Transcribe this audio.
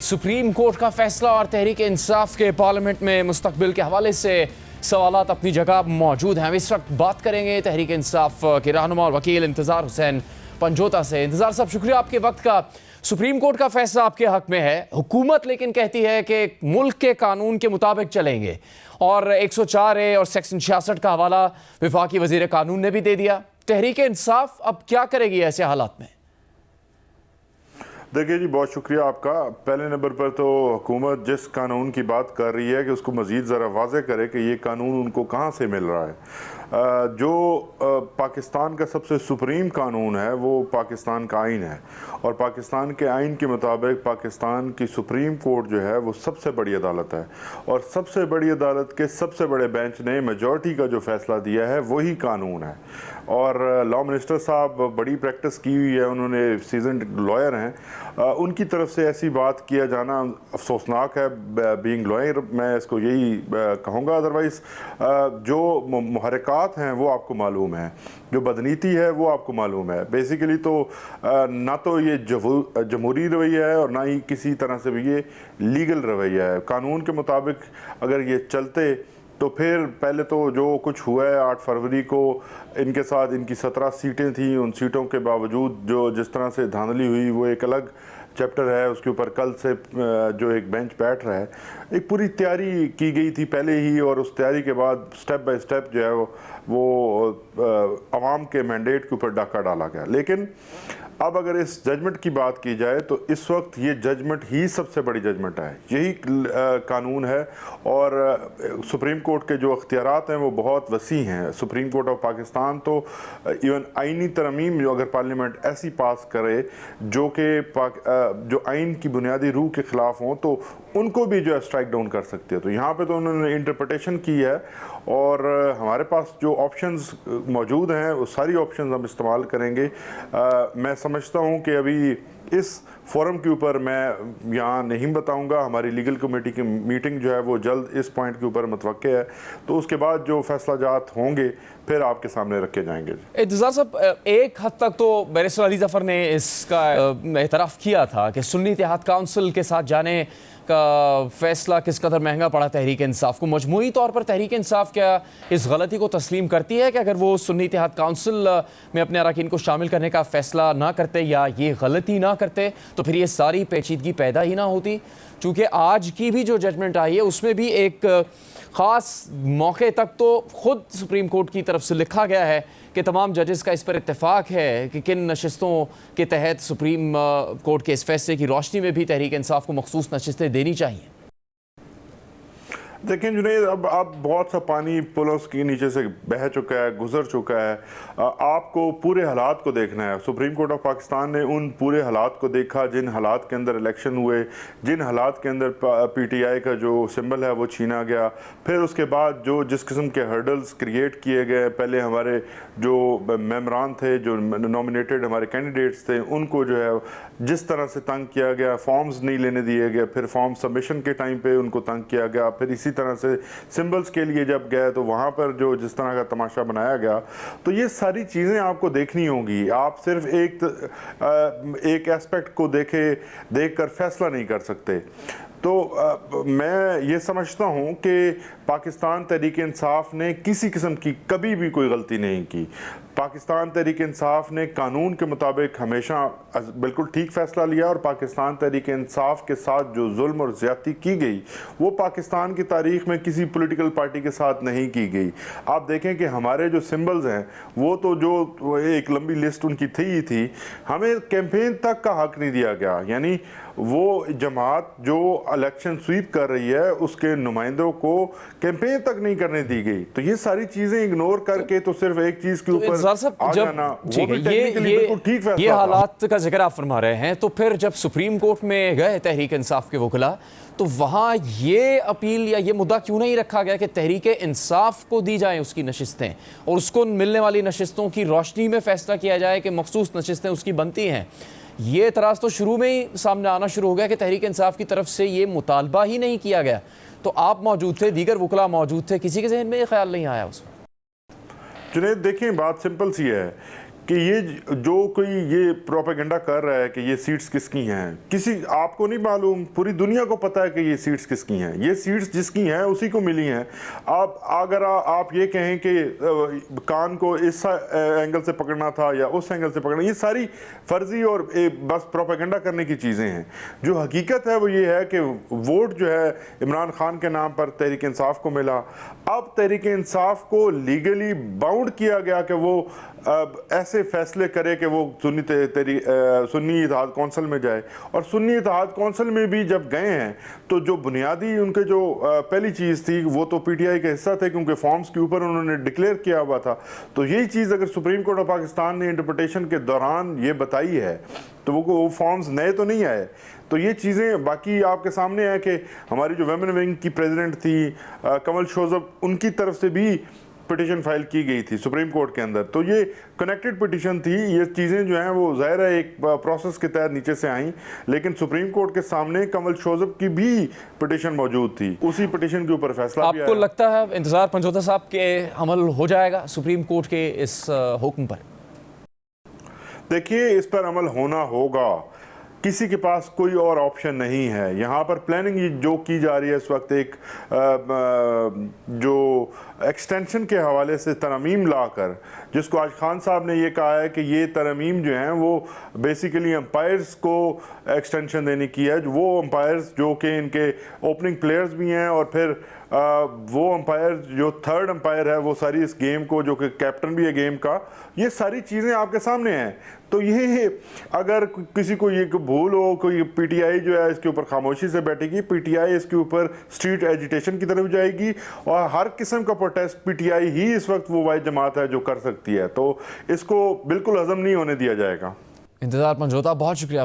Supreme court का फैसला और तहरीक इंसाफ के पार्लियामेंट में मुस्तकबिल के हवाले से सवालात अपनी जगह मौजूद हैं। इस वक्त बात करेंगे तहरीक इंसाफ के रहनुमा और वकील इंतज़ार हुसैन पंजोता से। इंतज़ार साहब, शुक्रिया आपके वक्त का। सुप्रीम कोर्ट का फैसला आपके हक में है। हुकूमत लेकिन कहती है कि मुल्क के कानून के मुताबिक चलेंगे और 104A और सेक्शन 66 का हवाला वफाकी वज़ीर कानून ने भी दे दिया। तहरीक इंसाफ अब क्या करेगी ऐसे हालात में? देखिए जी, बहुत शुक्रिया आपका। पहले नंबर पर तो हुकूमत जिस कानून की बात कर रही है कि उसको मज़ीद ज़रा वाज़े करे कि ये कानून उनको कहाँ से मिल रहा है। जो पाकिस्तान का सबसे सुप्रीम कानून है वो पाकिस्तान का आइन है और पाकिस्तान के आइन के मुताबिक पाकिस्तान की सुप्रीम कोर्ट जो है वो सबसे बड़ी अदालत है और सबसे बड़ी अदालत के सबसे बड़े बेंच ने मेजॉरिटी का जो फैसला दिया है वही कानून है। और लॉ मिनिस्टर साहब बड़ी प्रैक्टिस की हुई है, उन्होंने सीजन लॉयर हैं, उनकी तरफ से ऐसी बात किया जाना अफसोसनाक है। बीइंग लॉयर मैं इसको यही कहूँगा। अदरवाइज़ जो मुहर्रिकात हैं वो आपको मालूम है, जो बदनीति है वो आपको मालूम है। बेसिकली तो ना तो ये जमहूरी रवैया है और ना ही किसी तरह से भी ये लीगल रवैया है। कानून के मुताबिक अगर ये चलते तो फिर पहले तो जो कुछ हुआ है 8 फरवरी को इनके साथ, इनकी 17 सीटें थी, उन सीटों के बावजूद जो जिस तरह से धांधली हुई वो एक अलग चैप्टर है। उसके ऊपर कल से जो एक बेंच बैठ रहा है, एक पूरी तैयारी की गई थी पहले ही और उस तैयारी के बाद स्टेप बाय स्टेप जो है वो आवाम के मैंडेट के ऊपर डाका डाला गया। लेकिन अब अगर इस जजमेंट की बात की जाए तो इस वक्त ये जजमेंट ही सबसे बड़ी जजमेंट है, यही कानून है। और सुप्रीम कोर्ट के जो अख्तियारात हैं वो बहुत वसी हैं। सुप्रीम कोर्ट ऑफ पाकिस्तान तो इवन आइनी तरमीम जो अगर पार्लियामेंट ऐसी पास करे जो कि जो आइन की बुनियादी रूह के ख़िलाफ़ हों तो उनको भी जो है स्ट्राइक डाउन कर सकती है। तो यहाँ पे तो उन्होंने इंटरप्रिटेशन की है और हमारे पास जो ऑप्शंस मौजूद हैं वो सारी ऑप्शंस हम इस्तेमाल करेंगे। मैं समझता हूँ कि अभी इस फोरम के ऊपर मैं यहाँ नहीं बताऊँगा। हमारी लीगल कमेटी की मीटिंग जो है वो जल्द इस पॉइंट के ऊपर मुतवक्के है, तो उसके बाद जो फैसला जात होंगे फिर आपके सामने रखे जाएंगे। इंतज़ार साहब, एक हद तक तो बैरिस्टर अली ज़फ़र ने इसका एतराफ़ किया था कि सुन्नी इत्तेहाद काउंसिल के साथ जाने का फैसला किस कदर महंगा पड़ा तहरीक इंसाफ को। मजमूई तौर पर तहरीक इंसाफ क्या इस गलती को तस्लीम करती है कि अगर वो सुन्नी इत्तेहाद काउंसिल में अपने अरकान को शामिल करने का फैसला ना करते या ये गलती ना करते तो फिर ये सारी पेचीदगी पैदा ही ना होती? चूँकि आज की भी जो जजमेंट आई है उसमें भी एक ख़ास मौके तक तो ख़ुद सुप्रीम कोर्ट की तरफ से लिखा गया है कि तमाम जजेस का इस पर इत्तेफाक है कि किन नशिस्तों के तहत सुप्रीम कोर्ट के इस फैसले की रोशनी में भी तहरीक इंसाफ को मखसूस नशिस्तें देनी चाहिए। देखिए जुनैद, अब बहुत सा पानी पुलों के नीचे से बह चुका है, गुजर चुका है। आपको पूरे हालात को देखना है। सुप्रीम कोर्ट ऑफ पाकिस्तान ने उन पूरे हालात को देखा जिन हालात के अंदर इलेक्शन हुए, जिन हालात के अंदर PTI का जो सिंबल है वो छीना गया। फिर उसके बाद जो जिस किस्म के हर्डल्स क्रिएट किए गए, पहले हमारे जो मेम्बरान थे, जो नॉमिनेटेड हमारे कैंडिडेट्स थे, उनको जो है जिस तरह से तंग किया गया, फॉर्म्स नहीं लेने दिए गए, फिर फॉर्म सबमिशन के टाइम पे उनको तंग किया गया, फिर इसी तरह से सिंबल्स के लिए जब गए तो वहाँ पर जो जिस तरह का तमाशा बनाया गया, तो ये सारी चीज़ें आपको देखनी होंगी। आप सिर्फ एक एस्पेक्ट को देखकर फैसला नहीं कर सकते। तो मैं ये समझता हूँ कि पाकिस्तान तहरीक इंसाफ ने किसी किस्म की कभी भी कोई गलती नहीं की। पाकिस्तान तहरीक इंसाफ ने कानून के मुताबिक हमेशा बिल्कुल ठीक फ़ैसला लिया और पाकिस्तान तहरीक इंसाफ के साथ जो जुल्म और ज़्यादती की गई वो पाकिस्तान की तारीख़ में किसी पॉलिटिकल पार्टी के साथ नहीं की गई। आप देखें कि हमारे जो सिंबल्स हैं वो तो जो एक लंबी लिस्ट उनकी थी ही थी, हमें कैंपेन तक का हक नहीं दिया गया। यानी वो जमात जो इलेक्शन स्वीप कर रही है उसके नुमाइंदों को कैंपेन तक नहीं करने दी गई। तो ये सारी चीज़ें इग्नोर करके तो सिर्फ एक चीज़ के ऊपर ये हालात का जिक्र आप फरमा रहे हैं, तो फिर जब सुप्रीम कोर्ट में गए तहरीक इंसाफ के वकला तो वहाँ ये अपील या ये मुद्दा क्यों नहीं रखा गया कि तहरीक इंसाफ को दी जाए उसकी नशिस्तें और उसको मिलने वाली नशिस्तों की रोशनी में फैसला किया जाए कि मखसूस नशिस्तें उसकी बनती हैं? ये एतराज़ तो शुरू में ही सामने आना शुरू हो गया कि तहरीक इंसाफ की तरफ से ये मुतालबा ही नहीं किया गया। तो आप मौजूद थे, दीगर वकला मौजूद थे, किसी के जहन में ये ख्याल नहीं आया उस वक्त? जुनैद, देखिए बात सिंपल सी है कि ये जो कोई ये प्रोपेगेंडा कर रहा है कि ये सीट्स किसकी हैं, किसी आपको नहीं मालूम, पूरी दुनिया को पता है कि ये सीट्स किसकी हैं। ये सीट्स जिसकी हैं उसी को मिली हैं। आप अगर आप ये कहें कि कान को इस एंगल से पकड़ना था या उस एंगल से पकड़ना, ये सारी फर्जी और बस प्रोपेगेंडा करने की चीज़ें हैं। जो हकीकत है वो ये है कि वोट जो है इमरान खान के नाम पर तहरीक इंसाफ को मिला। अब तहरीक इंसाफ को लीगली बाउंड किया गया कि वो ऐसे फैसले करे कि वो सुन्नी इत्तेहाद कौंसिल में जाए। और सुन्नी इत्तेहाद कौंसिल में भी जब गए हैं तो जो बुनियादी उनके जो पहली चीज़ थी वो तो पीटीआई का हिस्सा थे, क्योंकि फॉर्म्स के ऊपर उन्होंने डिक्लेयर किया हुआ था। तो यही चीज़ अगर सुप्रीम कोर्ट ऑफ पाकिस्तान ने इंटरप्रिटेशन के दौरान ये बताई है तो वो फॉर्म्स नए तो नहीं आए। तो ये चीज़ें बाकी आपके सामने है कि हमारी जो वेमेन विंग की प्रेसिडेंट थी कमल शोजब, उनकी तरफ से भी पिटीशन फाइल की गई थी सुप्रीम कोर्ट के अंदर। तो ये कनेक्टेड पिटीशन थी। ये चीज़ें जो हैं वो ज़ाहिर है एक प्रोसेस के तहत नीचे से आई, लेकिन सुप्रीम कोर्ट के सामने कमल शोजब की भी पिटीशन मौजूद थी। उसी पिटीशन के ऊपर फैसला भी आया। आपको लगता है इंतजार पंजोता साहब के अमल हो जाएगा सुप्रीम कोर्ट के इस हुक्म पर? देखिए, इस पर अमल होना होगा, किसी के पास कोई और ऑप्शन नहीं है। यहाँ पर प्लानिंग जो की जा रही है इस वक्त एक जो एक्सटेंशन के हवाले से तरमीम लाकर, जिसको आज खान साहब ने ये कहा है कि ये तरमीम जो हैं वो बेसिकली अंपायर्स को एक्सटेंशन देने की है। वो अंपायर्स जो कि इनके ओपनिंग प्लेयर्स भी हैं और फिर वो अंपायर जो थर्ड अंपायर है वो सारी इस गेम को, जो कि कैप्टन भी है गेम का, ये सारी चीज़ें आपके सामने हैं। तो ये अगर किसी को ये भूल हो, कोई पीटीआई जो है इसके ऊपर खामोशी से बैठेगी, पीटीआई इसके ऊपर स्ट्रीट एजिटेशन की तरफ जाएगी और हर किस्म का प्रोटेस्ट पीटीआई ही इस वक्त वो वाहिद जमात है जो कर सकती है। तो इसको बिल्कुल हजम नहीं होने दिया जाएगा। इंतजार पंजोता, बहुत शुक्रिया।